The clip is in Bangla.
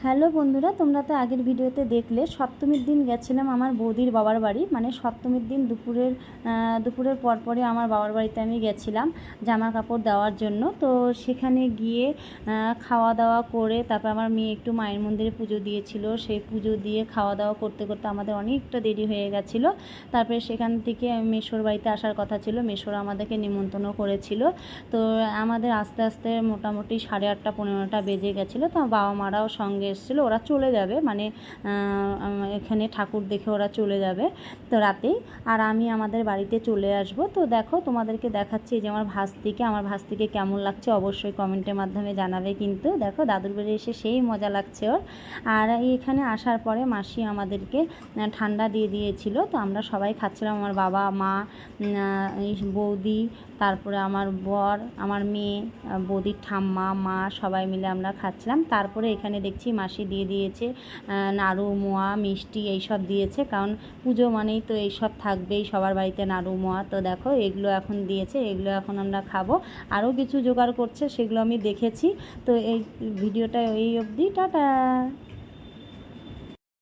হ্যালো বন্ধুরা, তোমরা তো আগের ভিডিওতে দেখলে সপ্তমীর দিন গেছিলাম আমার বৌদির বাবার বাড়ি। মানে সপ্তমীর দিন দুপুরের পরপরই আমার বাবার বাড়িতে আমি গেছিলাম জামা কাপড় দেওয়ার জন্য। তো সেখানে গিয়ে খাওয়া দাওয়া করে তারপর আমার মেয়ে একটু মায়ের মন্দিরে পুজো দিয়েছিল। সেই পুজো দিয়ে খাওয়া দাওয়া করতে করতে আমাদের অনেকটা দেরি হয়ে গেছিলো। তারপরে সেখান থেকে মেসোর বাড়িতে আসার কথা ছিল, মেসোর আমাদেরকে নিমন্ত্রণ করেছিল। তো আমাদের আস্তে আস্তে মোটামুটি 8:30 9:30 বেজে গেছিলো। তো বাবা মারাও সঙ্গে এসেছিলো, ওরা চলে যাবে, মানে এখানে ঠাকুর দেখে ওরা চলে যাবে তো রাতেই। আর আমি আমাদের বাড়িতে চলে আসব। তো দেখো তোমাদেরকে দেখাচ্ছি যে আমার ভাস্তিকে কেমন লাগছে অবশ্যই কমেন্টের মাধ্যমে জানাবে। কিন্তু দেখো দাদুর বাড়ি এসে সেই মজা লাগছে ওর। আর এখানে আসার পরে মাসি আমাদেরকে ঠান্ডা দিয়ে দিয়েছিল। তো আমরা সবাই খাচ্ছিলাম, আমার বাবা মা, বৌদি, তারপরে আমার বর, আমার মেয়ে, বৌদির ঠাম্মা, মা, সবাই মিলে আমরা খাচ্ছিলাম। তারপরে এখানে দেখছি মাসি দিয়ে দিয়েছে নাড়ু, মোয়া, মিষ্টি এইসব দিয়েছে, কারণ পুজো মানেই তো এইসব থাকবেই সবার বাড়িতে, নাড়ু মোয়া। তো দেখো এগুলো এখন দিয়েছে, এগুলো এখন আমরা খাবো। আরও কিছু জোগাড় করছে, সেগুলো আমি দেখেছি। তো এই ভিডিওটা এই অবধি, টাটা।